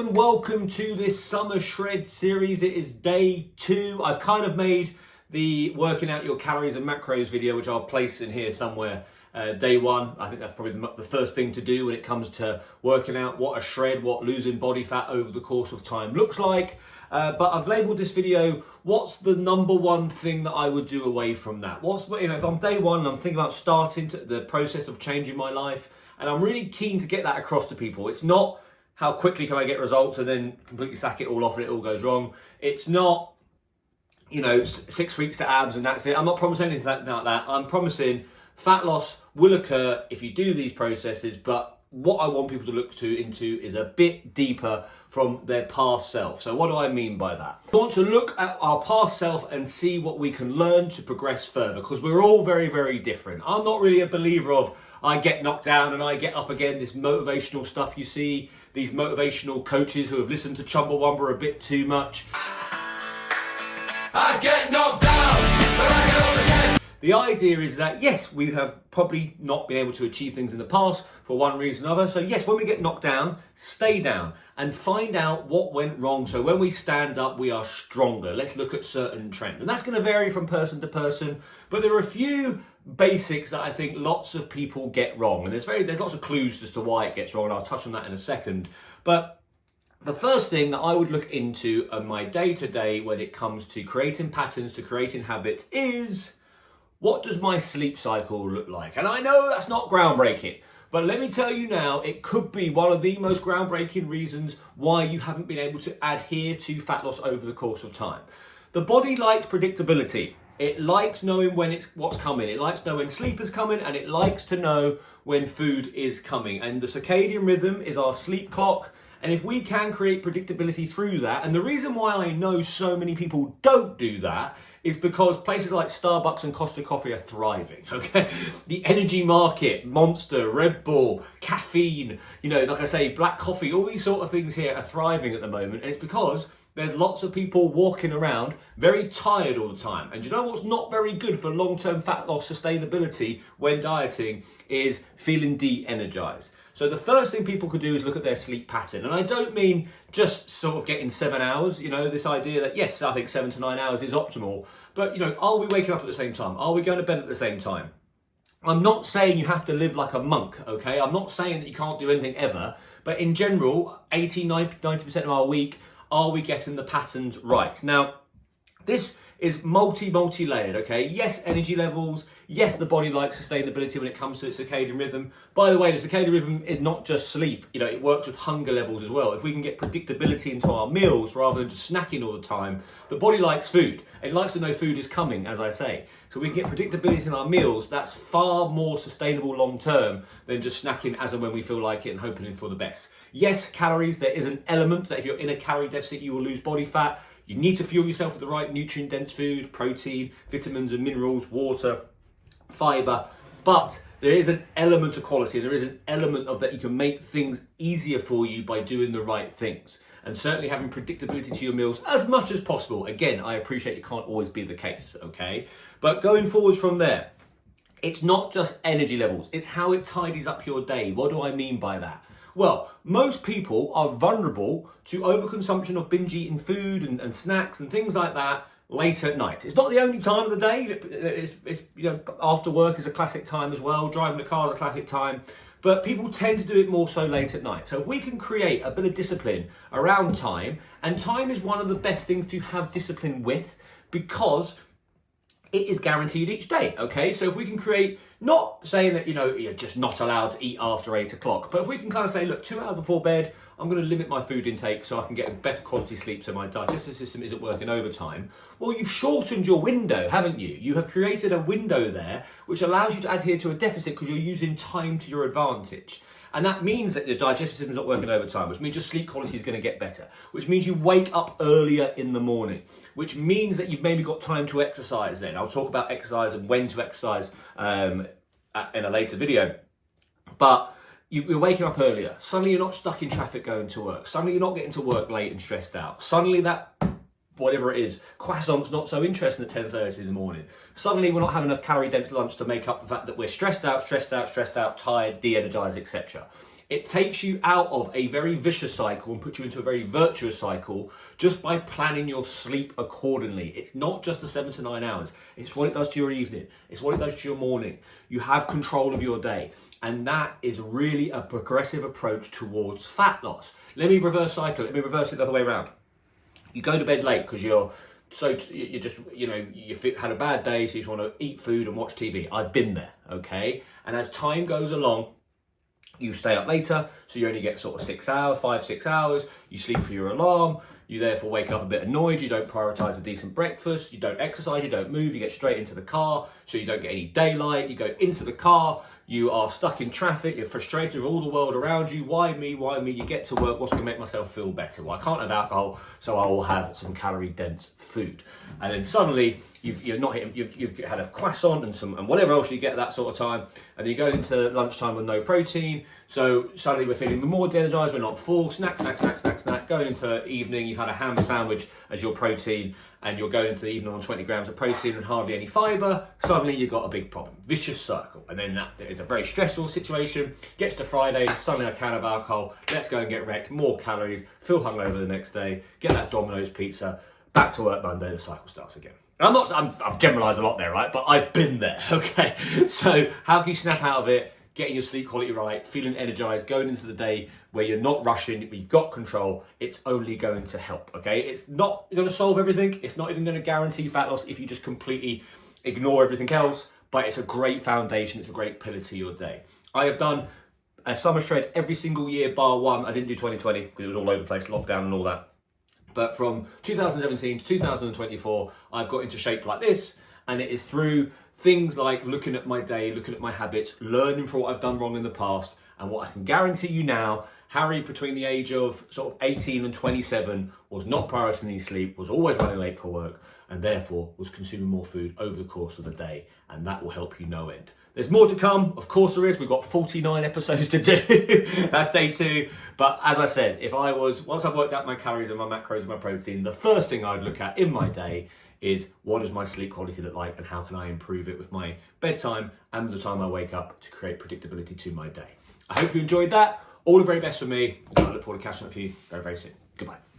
and welcome to this summer shred series. It is day 2. I've kind of made the working out your calories and macros video, which I'll place in here somewhere, day 1. I think that's probably the first thing to do when it comes to working out what a shred, what losing body fat over the course of time looks like. But I've labelled this video, what's the number one thing that I would do away from that? If I'm day 1 and I'm thinking about starting the process of changing my life, and I'm really keen to get that across to people. It's not how quickly can I get results and then completely sack it all off and it all goes wrong. It's not, 6 weeks to abs and that's it. I'm not promising anything like that. I'm promising fat loss will occur if you do these processes, but what I want people to look into is a bit deeper from their past self. So what do I mean by that? I want to look at our past self and see what we can learn to progress further, because we're all very, very different. I'm not really a believer of I get knocked down and I get up again, this motivational stuff you see, these motivational coaches who have listened to Chumbawamba a bit too much. I get knocked down, but I get up again. The idea is that, yes, we have probably not been able to achieve things in the past for one reason or another. So yes, when we get knocked down, stay down and find out what went wrong. So when we stand up, we are stronger. Let's look at certain trends. And that's going to vary from person to person. But there are a few basics that I think lots of people get wrong. And there's lots of clues as to why it gets wrong. And I'll touch on that in a second. But the first thing that I would look into on my day-to-day when it comes to creating patterns, to creating habits is, what does my sleep cycle look like? And I know that's not groundbreaking, but let me tell you now, it could be one of the most groundbreaking reasons why you haven't been able to adhere to fat loss over the course of time. The body likes predictability. It likes knowing what's coming. It likes knowing when sleep is coming, and it likes to know when food is coming. And the circadian rhythm is our sleep clock. And if we can create predictability through that, and the reason why I know so many people don't do that is because places like Starbucks and Costa Coffee are thriving, okay? The energy market, Monster, Red Bull, caffeine, like I say, black coffee, all these sort of things here are thriving at the moment. And it's because there's lots of people walking around very tired all the time. And you know what's not very good for long-term fat loss sustainability when dieting is feeling de-energized. So the first thing people could do is look at their sleep pattern. And I don't mean just sort of getting 7 hours, this idea that, yes, I think 7 to 9 hours is optimal. But, are we waking up at the same time? Are we going to bed at the same time? I'm not saying you have to live like a monk, okay? I'm not saying that you can't do anything ever. But in general, 80, 90% of our week, are we getting the patterns right? Now, this is multi-layered, okay? Yes, energy levels. Yes, the body likes sustainability when it comes to its circadian rhythm. By the way, the circadian rhythm is not just sleep. It works with hunger levels as well. If we can get predictability into our meals rather than just snacking all the time, the body likes food. It likes to know food is coming, as I say. So we can get predictability in our meals. That's far more sustainable long-term than just snacking as and when we feel like it and hoping for the best. Yes, calories, there is an element that if you're in a calorie deficit, you will lose body fat. You need to fuel yourself with the right nutrient-dense food, protein, vitamins and minerals, water, fiber, but there is an element of quality. There is an element of that you can make things easier for you by doing the right things, and certainly having predictability to your meals as much as possible. Again, I appreciate it can't always be the case, okay? But going forwards from there, it's not just energy levels, it's how it tidies up your day. What do I mean by that? Well, most people are vulnerable to overconsumption of binge eating food and snacks and things like that late at night. It's not the only time of the day. It's after work is a classic time as well. Driving the car is a classic time. But people tend to do it more so late at night. So if we can create a bit of discipline around time, and time is one of the best things to have discipline with because it is guaranteed each day, okay? So if we can create, not saying that, you're just not allowed to eat after 8 o'clock, but if we can kind of say, look, 2 hours before bed, I'm going to limit my food intake so I can get a better quality sleep so my digestive system isn't working overtime. Well, you've shortened your window, haven't you? You have created a window there which allows you to adhere to a deficit because you're using time to your advantage. And that means that your digestive system is not working overtime, which means your sleep quality is going to get better, which means you wake up earlier in the morning, which means that you've maybe got time to exercise then. I'll talk about exercise and when to exercise in a later video. But you're waking up earlier. Suddenly you're not stuck in traffic going to work. Suddenly you're not getting to work late and stressed out. Suddenly that, whatever it is, croissant's not so interesting at 10:30 in the morning. Suddenly we're not having a calorie dense lunch to make up the fact that we're stressed out, tired, de-energized, etc. It takes you out of a very vicious cycle and puts you into a very virtuous cycle just by planning your sleep accordingly. It's not just the 7 to 9 hours. It's what it does to your evening. It's what it does to your morning. You have control of your day. And that is really a progressive approach towards fat loss. Let me reverse cycle. Let me reverse it the other way around. You go to bed late because you had a bad day, so you just want to eat food and watch TV. I've been there, okay? And as time goes along, you stay up later, so you only get sort of 6 hours, 5-6 hours. You sleep for your alarm. You therefore wake up a bit annoyed. You don't prioritize a decent breakfast. You don't exercise. You don't move. You get straight into the car, so you don't get any daylight. You go into the car. You are stuck in traffic, you're frustrated with all the world around you. Why me? Why me? You get to work, what's going to make myself feel better? Well, I can't have alcohol, so I will have some calorie-dense food. And then suddenly, you've had a croissant and whatever else you get at that sort of time, and you go into lunchtime with no protein, so suddenly we're feeling more energized, we're not full, snack. Going into evening, you've had a ham sandwich as your protein, and you're going into the evening on 20 grams of protein and hardly any fibre, suddenly you've got a big problem. Vicious circle. And then that is a very stressful situation. Gets to Friday, suddenly a can of alcohol, let's go and get wrecked, more calories, feel hungover the next day, get that Domino's pizza, back to work Monday, the cycle starts again. I've generalised a lot there, right? But I've been there, okay? So how can you snap out of it? Getting your sleep quality right, feeling energized, going into the day where you're not rushing, you've got control, it's only going to help, okay? It's not going to solve everything. It's not even going to guarantee fat loss if you just completely ignore everything else, but it's a great foundation. It's a great pillar to your day. I have done a summer shred every single year, bar one. I didn't do 2020 because it was all over the place, lockdown and all that. But from 2017 to 2024, I've got into shape like this, and it is through things like looking at my day, looking at my habits, learning from what I've done wrong in the past, and what I can guarantee you now, Harry, between the age of sort of 18 and 27, was not prioritizing his sleep, was always running late for work, and therefore was consuming more food over the course of the day, and that will help you no end. There's more to come, of course there is. We've got 49 episodes to do. That's day 2. But as I said, once I've worked out my calories and my macros and my protein, the first thing I'd look at in my day is what does my sleep quality look like and how can I improve it with my bedtime and the time I wake up to create predictability to my day. I hope you enjoyed that. All the very best for me. I look forward to catching up with you very, very soon. Goodbye.